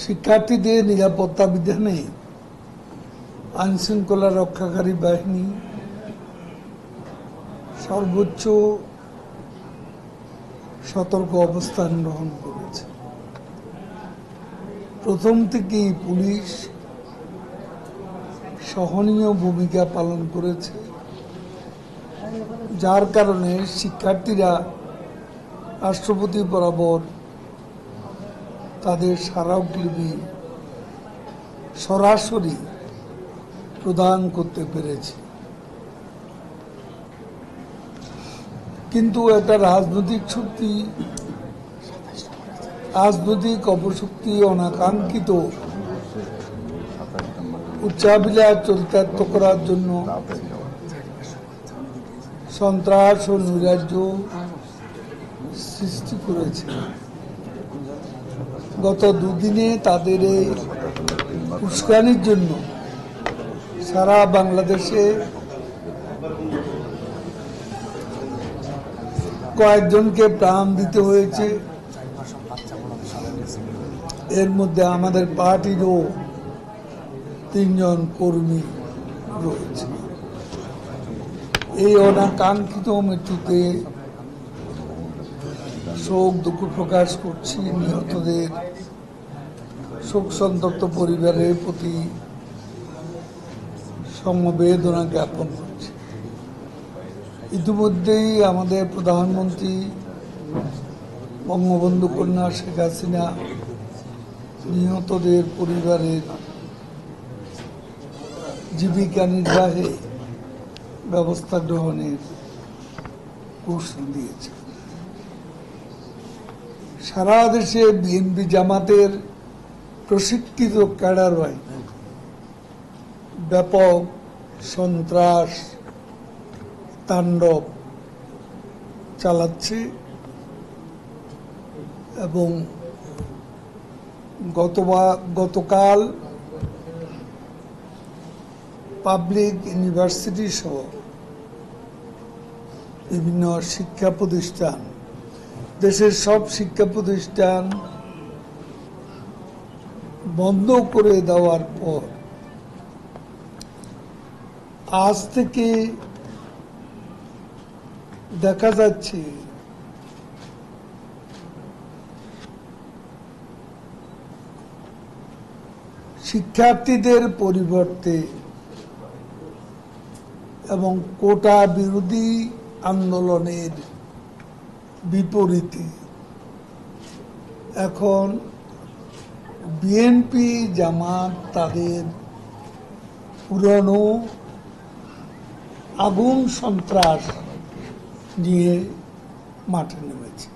শিক্ষার্থীদের নিরাপত্তা বিধানে আইনশৃঙ্খলা রক্ষাকারী বাহিনী সর্বোচ্চ সতর্ক অবস্থান গ্রহণ করেছে। প্রথম থেকেই পুলিশ সহনীয় ভূমিকা পালন করেছে, যার কারণে শিক্ষার্থীরা রাষ্ট্রপতি বরাবর তাদের স্মারকলিপি সরাসরি প্রদান করতে পেরেছে। কিন্তু একটা রাজনৈতিক অপশক্তি অনাকাঙ্ক্ষিত উচ্চাভিলাষ চরিতার্থ করার জন্য সন্ত্রাস ও নৈরাজ্য সৃষ্টি করেছে। গত দুদিনে তাদের এই উস্কানির জন্য সারা বাংলাদেশে কয়েকজনকে প্রাণ দিতে হয়েছে। এর মধ্যে আমাদের পার্টিরও 3 জন কর্মী রয়েছে। এই অনাকাঙ্ক্ষিত মৃত্যুতে শোক দুঃখ প্রকাশ করছি। নিহতদের শোক সন্তপ্ত পরিবারের প্রতি সমবেদনা জ্ঞাপন করছি। ইতিমধ্যেই আমাদের প্রধানমন্ত্রী বঙ্গবন্ধু কন্যা শেখ হাসিনা নিহতদের পরিবারের জীবিকা নির্বাহে ব্যবস্থা গ্রহণের ঘোষণা দিয়েছে। সারা দেশে বিএনপি জামাতের প্রশিক্ষিত ক্যাডার বাহিনী ব্যাপক সন্ত্রাস তাণ্ডব চালাচ্ছে এবং গতকাল পাবলিক ইউনিভার্সিটি সহ বিভিন্ন শিক্ষা প্রতিষ্ঠান, দেশের সব শিক্ষা প্রতিষ্ঠান বন্ধ করে দেওয়ার পর আজ থেকে দেখা যাচ্ছে শিক্ষার্থীদের পরিবর্তে এবং কোটা বিরোধী আন্দোলনের বিপরীতে এখন বিএনপি জামাত তাদের পুরনো আগুন সন্ত্রাস নিয়ে মাঠে নেমেছে।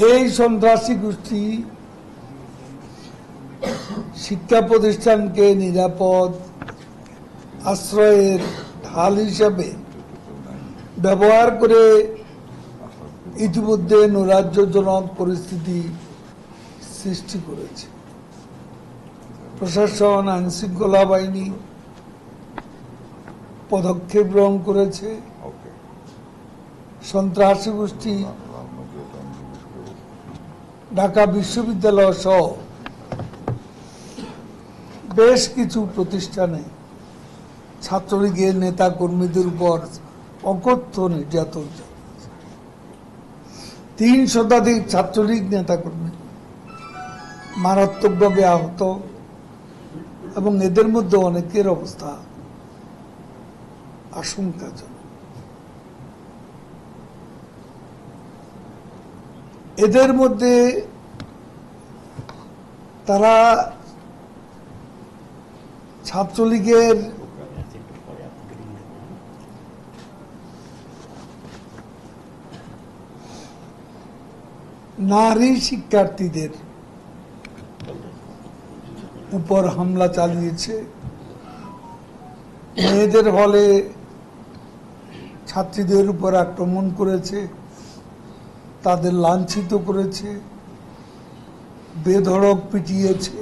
এই সন্ত্রাসী গোষ্ঠী শিক্ষা প্রতিষ্ঠানকে নিরাপদ আশ্রয়ের ঢাল হিসাবে ব্যবহার করে ইতিমধ্যে নৈরাজ্যজনক পরিস্থিতি সৃষ্টি করেছে। প্রশাসন, আইনশৃঙ্খলা বাহিনী পদক্ষেপ গ্রহণ করেছে। সন্ত্রাসী গোষ্ঠী ঢাকা বিশ্ববিদ্যালয় সহ বেশ কিছু প্রতিষ্ঠানে ছাত্রলীগের নেতা কর্মীদের উপর অকথ্য নির্যাতন। 3 শতাধিক ছাত্রলীগ নেতা কর্মী মারাত্মকভাবে আহত এবং এদের মধ্যে অনেকের অবস্থা আশঙ্কাজনক। এদের মধ্যে তারা ছাত্রলীগের নারী শিক্ষার্থীদের উপর হামলা চালিয়েছে। মেয়েদের হলে ছাত্রীদের উপর আক্রমণ করেছে, তাদের লাঞ্ছিত করেছে, বেধড়ক পিটিয়েছে,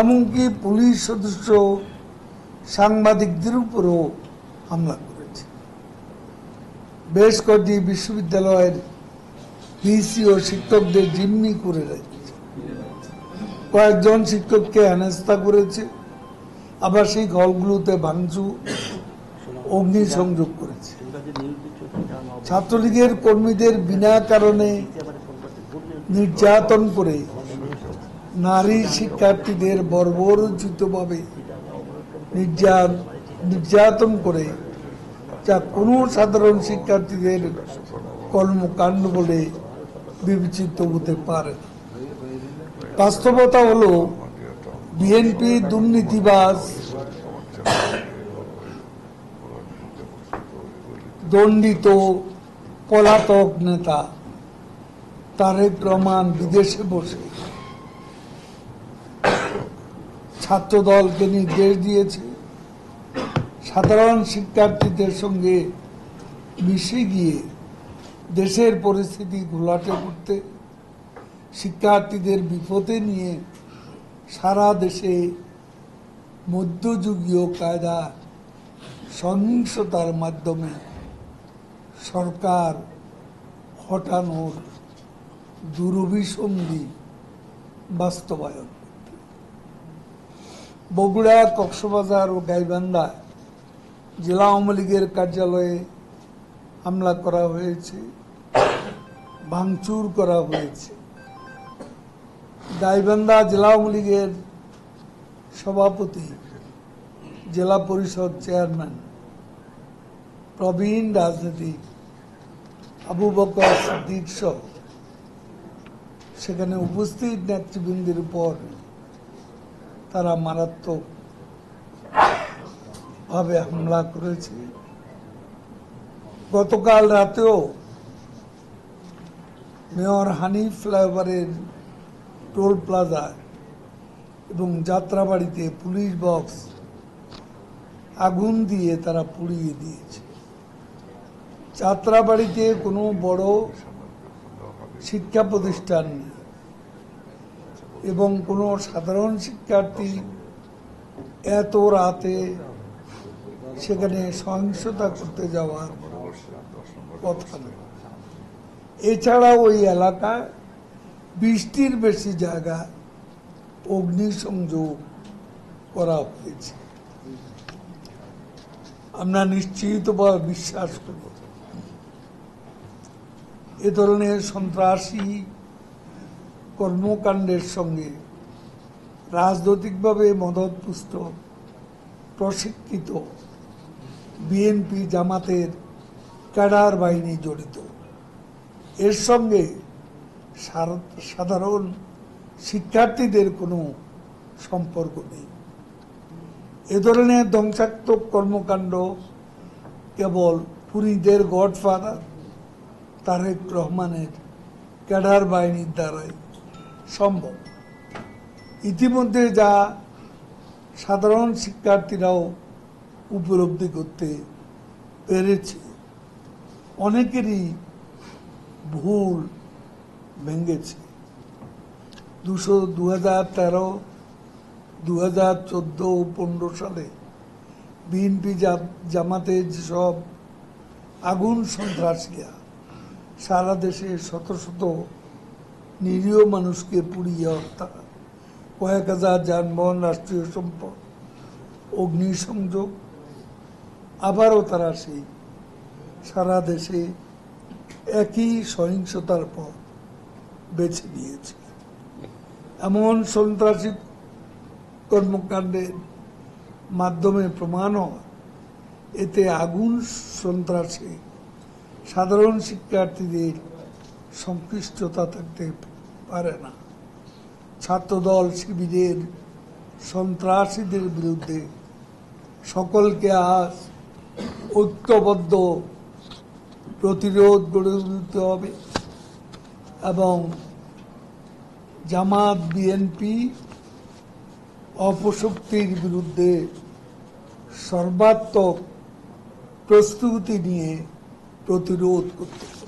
এমনকি পুলিশ সদস্য সাংবাদিকদের উপরও হামলা করেছে। বেশ কয়েকটি বিশ্ববিদ্যালয়ের ভিসি ও শিক্ষকদের জিম্মি করে রেখেছে। কয়েকজন শিক্ষককে হেনস্থা করেছে, আবাসিক হলগুলোতে ভাঙচুর, অগ্নিসংযোগ করেছে। ছাত্রলীগের কর্মীদের বিনা কারণে নির্যাতন করে নারী শিক্ষার্থীদের বর্বরোচিতভাবে নির্যাতন করে, যা কোনো সাধারণ শিক্ষার্থীদের কর্মকাণ্ড বলে বিবেচিত হতে পারে। বাস্তবতা হলো বিএনপি দুর্নীতিবাজ, দণ্ডিত পলাতক নেতা তারেক রহমান বিদেশে বসে ছাত্রদলকে নির্দেশ দিয়েছে সাধারণ শিক্ষার্থীদের সঙ্গে মিশে গিয়ে দেশের পরিস্থিতি ঘোলাটে করতে, শিক্ষার্থীদের বিপদে নিয়ে সারা দেশে মধ্যযুগীয় কায়দা সহিংসতার মাধ্যমে সরকার হটানোর দুরভিসন্ধি বাস্তবায়ন। বগুড়া, কক্সবাজার ও গাইবান্ধা জেলা আওয়ামী লীগের কার্যালয়ে হামলা করা হয়েছে, ভাঙচুর করা হয়েছে। গাইবান্ধা জেলা আওয়ামী লীগের সভাপতি, জেলা পরিষদ চেয়ারম্যান, প্রবীণ রাজনীতিক আবু বকর সিদ্দিক সহ সেখানে উপস্থিত নেতৃবৃন্দের উপর তারা মারাত্মক ভাবে হামলা করেছে। গতকাল রাতেও মেয়র হানিফ ফ্লাইওভারের টোল প্লাজা এবং যাত্রাবাড়িতে পুলিশ বক্স আগুন দিয়ে তারা পুড়িয়ে দিয়েছে। যাত্রাবাড়িতে কোনো বড় শিক্ষা প্রতিষ্ঠান নেই এবং কোনো সাধারণ শিক্ষার্থী এত রাতে সেখানে সহিংসতা করতে যাওয়ার কথা নয়। এছাড়া ওই এলাকায় 20টির বেশি জায়গা অগ্নিসংযোগ করা হয়েছে। আমরা নিশ্চিতভাবে বিশ্বাস করব এ ধরনের সন্ত্রাসী কর্মকাণ্ডের সঙ্গে রাজনৈতিকভাবে মদতপুষ্ট প্রশিক্ষিত বিএনপি জামাতের ক্যাডার বাহিনী জড়িত। এর সঙ্গে সাধারণ শিক্ষার্থীদের কোনো সম্পর্ক নেই। এ ধরনের ধ্বংসাত্মক কর্মকাণ্ড কেবল খুনিদের গডফাদার তারেক রহমানের ক্যাডার বাহিনীর দ্বারাই সম্ভব। ইতিমধ্যে যা সাধারণ শিক্ষার্থীরাও উপলব্ধি করতে পেরেছে, অনেকেরই ভুল ভেঙেছে। 2013, 2014 ও 15 সালে বিএনপি জামাতের যেসব আগুন সন্ত্রাসীরা সারা দেশে শত শত নিরীহ মানুষকে পুড়িয়ে হত্যা, কয়েক হাজার যানবাহন, রাষ্ট্রীয় সম্পদ অগ্নিসংযোগ, আবারও তারা সেই সারা দেশে একই সহিংসতার পথ বেছে নিয়েছে। এমন সন্ত্রাসী কর্মকাণ্ডের মাধ্যমে প্রমাণ হয় এতে আগুন সন্ত্রাসে সাধারণ শিক্ষার্থীদের সংশ্লিষ্টতা থাকতে পারে না। ছাত্রদল শিবিরের সন্ত্রাসীদের বিরুদ্ধে সকলকে আজ ঐক্যবদ্ধ প্রতিরোধ গড়ে তুলতে হবে এবং জামাত বিএনপি অপশক্তির বিরুদ্ধে সর্বাত্মক প্রস্তুতি নিয়ে প্রতিরোধ করতে হবে।